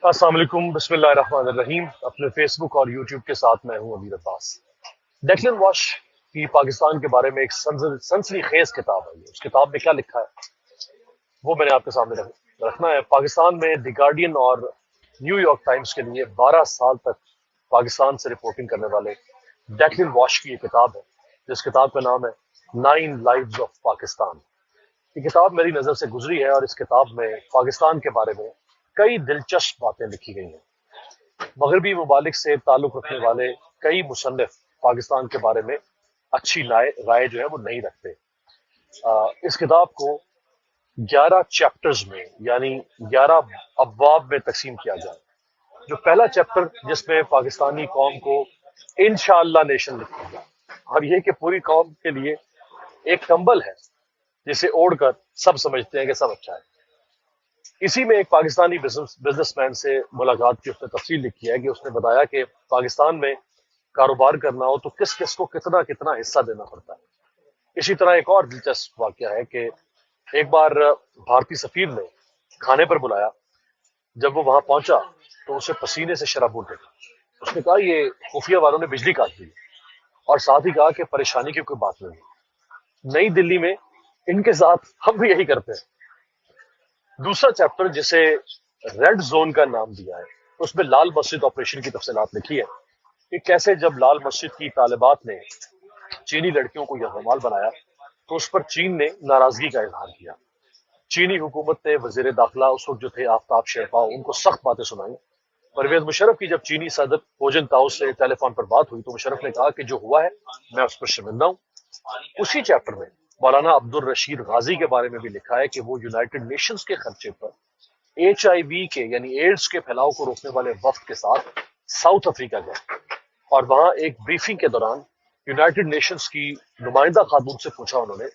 السلام علیکم، بسم اللہ الرحمن الرحیم۔ اپنے فیس بک اور یوٹیوب کے ساتھ میں ہوں امیر عباس۔ ڈیکلن واش کی پاکستان کے بارے میں ایک سنسنی خیز کتاب ہے۔ اس کتاب میں کیا لکھا ہے وہ میں نے آپ کے سامنے رکھنا ہے۔ پاکستان میں دی گارڈین اور نیو یارک ٹائمز کے لیے 12 سال تک پاکستان سے رپورٹنگ کرنے والے ڈیکلن واش کی یہ کتاب ہے، جس کتاب کا نام ہے 9 Lives of پاکستان۔ یہ کتاب میری نظر سے گزری ہے اور اس کتاب میں پاکستان کے بارے میں کئی دلچسپ باتیں لکھی گئی ہیں۔ مغربی ممالک سے تعلق رکھنے والے کئی مصنف پاکستان کے بارے میں اچھی رائے جو ہے وہ نہیں رکھتے۔ اس کتاب کو 11 چیپٹرز میں یعنی 11 ابواب میں تقسیم کیا جائے۔ جو پہلا چیپٹر جس میں پاکستانی قوم کو انشاءاللہ نیشن لکھا گیا، اور یہ کہ پوری قوم کے لیے ایک کمبل ہے جسے اوڑھ کر سب سمجھتے ہیں کہ سب اچھا ہے۔ اسی میں ایک پاکستانی بزنس مین سے ملاقات کی اس نے تفصیل لکھی ہے کہ اس نے بتایا کہ پاکستان میں کاروبار کرنا ہو تو کس کس کو کتنا کتنا حصہ دینا پڑتا ہے۔ اسی طرح ایک اور دلچسپ واقعہ ہے کہ ایک بار بھارتی سفیر نے کھانے پر بلایا۔ جب وہ وہاں پہنچا تو اسے پسینے سے شرابور دیکھا۔ اس نے کہا یہ خفیہ والوں نے بجلی کاٹ دی، اور ساتھ ہی کہا کہ پریشانی کی کوئی بات نہیں، نئی دلی میں ان کے ساتھ ہم بھی یہی کرتے ہیں۔ دوسرا چیپٹر جسے ریڈ زون کا نام دیا ہے، اس میں لال مسجد آپریشن کی تفصیلات لکھی ہے کہ کیسے جب لال مسجد کی طالبات نے چینی لڑکیوں کو یرغمال بنایا تو اس پر چین نے ناراضگی کا اظہار کیا۔ چینی حکومت نے وزیر داخلہ اس وقت جو تھے آفتاب شیرپا، ان کو سخت باتیں سنائیں۔ پرویز مشرف کی جب چینی صدر ہوجن تاؤ سے ٹیلی فون پر بات ہوئی تو مشرف نے کہا کہ جو ہوا ہے میں اس پر شرمندہ ہوں۔ اسی چیپٹر میں مولانا عبد الرشید غازی کے بارے میں بھی لکھا ہے کہ وہ یونائٹڈ نیشنز کے خرچے پر HIV کے یعنی ایڈز کے پھیلاؤ کو روکنے والے وفد کے ساتھ ساؤتھ افریقہ گئے، اور وہاں ایک بریفنگ کے دوران یونائٹڈ نیشنز کی نمائندہ خاتون سے پوچھا انہوں نے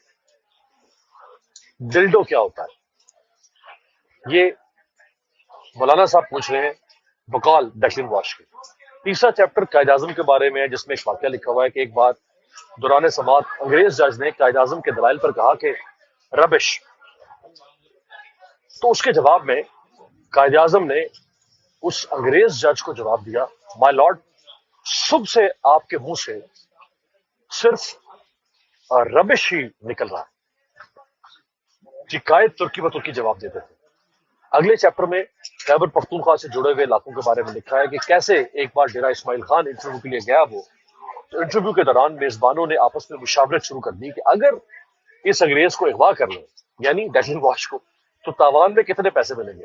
ڈلڈو کیا ہوتا ہے۔ یہ مولانا صاحب پوچھ رہے ہیں بقال ڈیکلن واش کے۔ تیسرا چیپٹر قائد اعظم کے بارے میں ہے، جس میں ایک واقعہ لکھا ہوا ہے کہ ایک بار دوران سماعت انگریز جج نے قائد اعظم کے دلائل پر کہا کہ ربش، تو اس کے جواب میں قائد اعظم نے اس انگریز جج کو جواب دیا، مائی لارڈ، صبح سے آپ کے منہ سے صرف ربش ہی نکل رہا ہے۔ جی قائد ترکی و ترکی جواب دیتے تھے۔ اگلے چیپٹر میں خیبر پختونخوا سے جڑے ہوئے علاقوں کے بارے میں لکھا ہے کہ کیسے ایک بار ڈیرہ اسماعیل خان انٹرویو کے لیے گیا وہ، تو انٹرویو کے دوران میزبانوں نے آپس میں مشاورت شروع کر دی کہ اگر اس انگریز کو اغوا کر لیں یعنی ڈیکلن واش کو تو تاوان میں کتنے پیسے ملیں گے،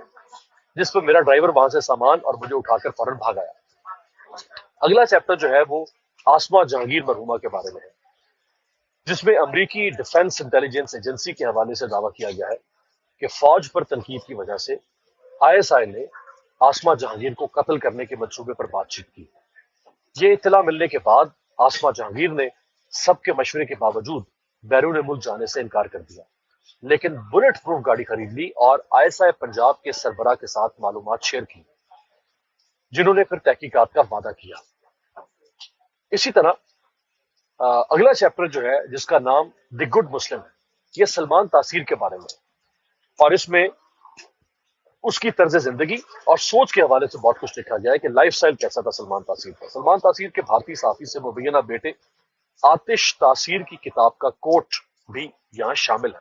جس پر میرا ڈرائیور وہاں سے سامان اور مجھے اٹھا کر فوراً بھاگ آیا۔ اگلا چیپٹر جو ہے وہ آسما جہانگیر مرحومہ کے بارے میں ہے، جس میں امریکی ڈیفنس انٹیلیجنس ایجنسی کے حوالے سے دعویٰ کیا گیا ہے کہ فوج پر تنقید کی وجہ سے ISI نے آسما جہانگیر کو قتل کرنے کے منصوبے پر بات چیت کی۔ یہ اطلاع ملنے کے بعد آسما جہانگیر نے سب کے مشورے کے باوجود بیرون ملک جانے سے انکار کر دیا، لیکن بلٹ پروف گاڑی خرید لی اور ISI پنجاب کے سربراہ کے ساتھ معلومات شیئر کی، جنہوں نے پھر تحقیقات کا وعدہ کیا۔ اسی طرح اگلا چیپٹر جو ہے جس کا نام دی گڈ مسلم ہے، یہ سلمان تاثیر کے بارے میں، اور اس میں اس کی طرز زندگی اور سوچ کے حوالے سے بہت کچھ لکھا گیا ہے کہ لائف سٹائل کیسا تھا سلمان تاثیر کا۔ سلمان تاثیر کے بھارتی صحافی سے مبینہ بیٹے آتش تاثیر کی کتاب کا کوٹ بھی یہاں شامل ہے،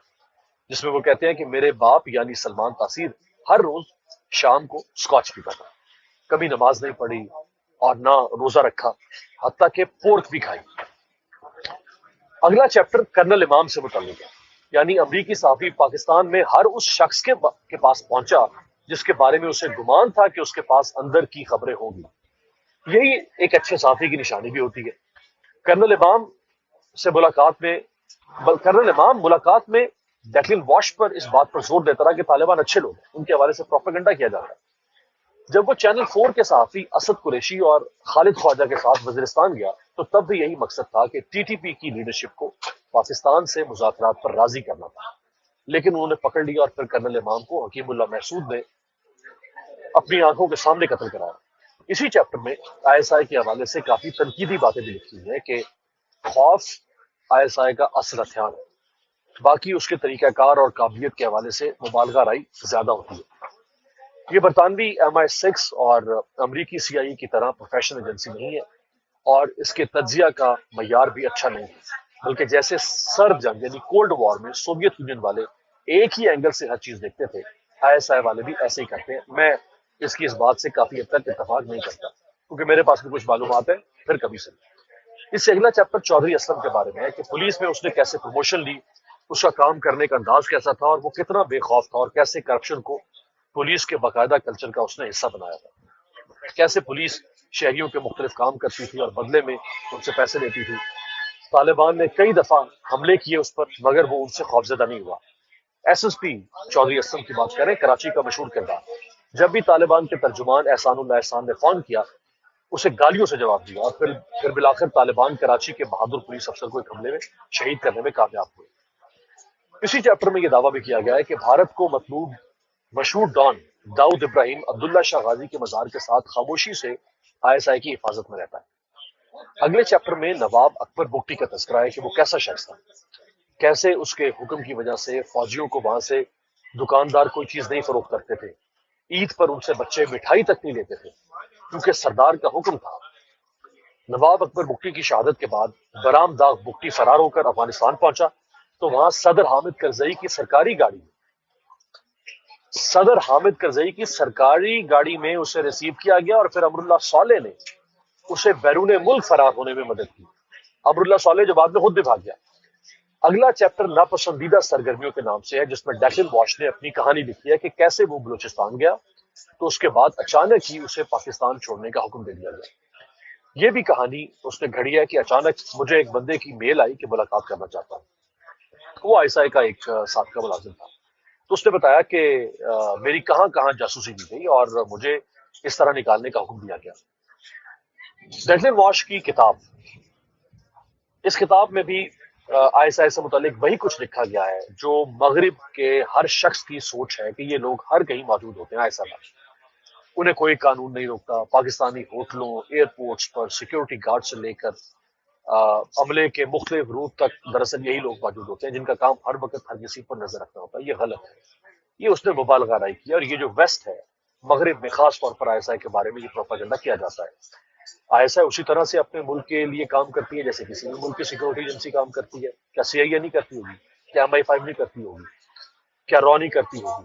جس میں وہ کہتے ہیں کہ میرے باپ یعنی سلمان تاثیر ہر روز شام کو سکاچ پیتا تھا، کبھی نماز نہیں پڑھی اور نہ روزہ رکھا، حتیٰ کہ پورک بھی کھائی۔ اگلا چیپٹر کرنل امام سے متعلق ہے، یعنی امریکی صحافی پاکستان میں ہر اس شخص کے پاس پہنچا جس کے بارے میں اسے گمان تھا کہ اس کے پاس اندر کی خبریں ہوں گی۔ یہی ایک اچھے صحافی کی نشانی بھی ہوتی ہے۔ کرنل امام ملاقات میں ڈیکلن واش پر اس بات پر زور دیتا رہا کہ طالبان اچھے لوگ ہیں، ان کے حوالے سے پروپیگنڈا کیا جاتا ہے۔ جب وہ چینل 4 کے صحافی اسد قریشی اور خالد خواجہ کے ساتھ وزیرستان گیا تو تب بھی یہی مقصد تھا کہ TTP کی لیڈرشپ کو پاکستان سے مذاکرات پر راضی کرنا تھا، لیکن انہوں نے پکڑ لیا اور پھر کرنل امام کو حکیم اللہ محسود نے اپنی آنکھوں کے سامنے قتل کرایا۔ اسی چیپٹر میں ISI کے حوالے سے کافی تنقیدی باتیں بھی لکھی ہیں کہ خوف ISI کا اصل ہتھیار ہے، باقی اس کے طریقہ کار اور قابلیت کے حوالے سے مبالغہ رائی زیادہ ہوتی ہے۔ یہ برطانوی MI6 اور امریکی CIA کی طرح پروفیشنل ایجنسی نہیں ہے، اور اس کے تجزیہ کا معیار بھی اچھا نہیں ہے، بلکہ جیسے سرد جنگ یعنی کولڈ وار میں سوویت یونین والے ایک ہی اینگل سے ہر چیز دیکھتے تھے، ISI والے بھی ایسے ہی کرتے ہیں۔ میں اس بات سے کافی حد تک اتفاق نہیں کرتا، کیونکہ میرے پاس بھی کچھ معلومات ہے پھر کبھی سے۔ اس سے اگلا چیپٹر چودھری اسلم کے بارے میں ہے کہ پولیس میں اس نے کیسے پروموشن لی، اس کا کام کرنے کا انداز کیسا تھا، اور وہ کتنا بے خوف تھا، اور کیسے کرپشن کو پولیس کے باقاعدہ کلچر کا اس نے حصہ بنایا تھا، کیسے پولیس شہریوں کے مختلف کام کرتی تھی اور بدلے میں ان سے پیسے لیتی تھی۔ طالبان نے کئی دفعہ حملے کیے اس پر، مگر وہ ان سے خوفزدہ نہیں ہوا۔ SSP چودھری اسلم کی بات کریں، کراچی کا مشہور کردار، جب بھی طالبان کے ترجمان احسان اللہ احسان نے فون کیا، اسے گالیوں سے جواب دیا، اور پھر بالآخر طالبان کراچی کے بہادر پولیس افسر کو ایک حملے میں شہید کرنے میں کامیاب ہوئے۔ اسی چیپٹر میں یہ دعویٰ بھی کیا گیا ہے کہ بھارت کو مطلوب مشہور ڈان داؤد ابراہیم عبداللہ شاہ غازی کے مزار کے ساتھ خاموشی سے ISI کی حفاظت میں رہتا ہے۔ اگلے چیپٹر میں نواب اکبر بگٹی کا تذکرہ ہے کہ وہ کیسا شخص تھا، کیسے اس کے حکم کی وجہ سے فوجیوں کو وہاں سے دکاندار کوئی چیز نہیں فروخت کرتے تھے، عید پر ان سے بچے مٹھائی تک نہیں لیتے تھے، کیونکہ سردار کا حکم تھا۔ نواب اکبر بگٹی کی شہادت کے بعد برام داغ بگٹی فرار ہو کر افغانستان پہنچا، تو وہاں صدر حامد کرزئی کی سرکاری گاڑی میں اسے ریسیو کیا گیا، اور پھر امر اللہ صالح نے اسے بیرون ملک فرار ہونے میں مدد کی۔ امر اللہ صالح جو بعد میں خود بھی بھاگ گیا۔ اگلا چیپٹر ناپسندیدہ سرگرمیوں کے نام سے ہے، جس میں ڈیکلن واش نے اپنی کہانی لکھی ہے کہ کیسے وہ بلوچستان گیا تو اس کے بعد اچانک ہی اسے پاکستان چھوڑنے کا حکم دے دیا گیا۔ یہ بھی کہانی اس نے گھڑی ہے کہ اچانک مجھے ایک بندے کی میل آئی کہ ملاقات کرنا چاہتا ہوں۔ وہ ISI کا ایک سابقہ ملازم تھا، تو اس نے بتایا کہ میری کہاں کہاں جاسوسی کی گئی اور مجھے اس طرح نکالنے کا حکم دیا گیا۔ ڈیکلن واش کی کتاب، اس کتاب میں بھی ISI سے متعلق وہی کچھ لکھا گیا ہے جو مغرب کے ہر شخص کی سوچ ہے کہ یہ لوگ ہر کہیں موجود ہوتے ہیں ISI میں، انہیں کوئی قانون نہیں روکتا۔ پاکستانی ہوٹلوں، ایئرپورٹس پر سیکیورٹی گارڈ سے لے کر عملے کے مختلف روٹ تک دراصل یہی لوگ موجود ہوتے ہیں جن کا کام ہر وقت ہر کسی پر نظر رکھنا ہوتا ہے۔ یہ غلط ہے، یہ اس نے مبالغہ رائے کیا، اور یہ جو ویسٹ ہے مغرب میں خاص طور پر ISI کے بارے میں یہ پروپیگنڈا کیا جاتا ہے۔ ISI اسی طرح سے اپنے ملک کے لیے کام کرتی ہے جیسے کسی بھی ملک کی سیکورٹی ایجنسی کام کرتی ہے۔ کیا CIA نہیں کرتی ہوگی؟ کیا MI5 نہیں کرتی ہوگی؟ کیا رو نہیں کرتی ہوگی؟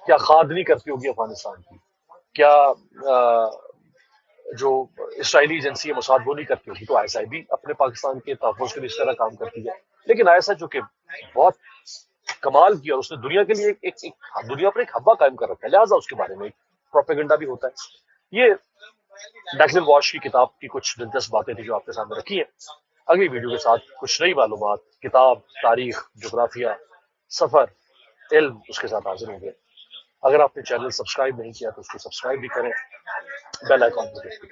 کیا خاد نہیں کرتی ہوگی افغانستان کی؟ کیا جو اسرائیلی ایجنسی ہے موساد وہ نہیں کرتی ہوگی؟ تو ISI بھی اپنے پاکستان کے تحفظ کے لیے اس طرح کام کرتی ہے۔ لیکن ISI جو کہ بہت کمال کیا، اور اس نے دنیا کے لیے دنیا پر ایک حبہ قائم کر رکھا ہے، لہٰذا اس کے بارے میں ایک پروپیگنڈا بھی ہوتا ہے۔ یہ ڈیکلن واش کی کتاب کی کچھ دلچسپ باتیں تھیں جو آپ کے سامنے رکھی ہیں۔ اگلی ویڈیو کے ساتھ کچھ نئی معلومات، کتاب، تاریخ، جغرافیہ، سفر، علم اس کے ساتھ حاضر ہوں گے۔ اگر آپ نے چینل سبسکرائب نہیں کیا تو اس کو سبسکرائب بھی کریں، بیل آئیکن پر کلک بھی کریں۔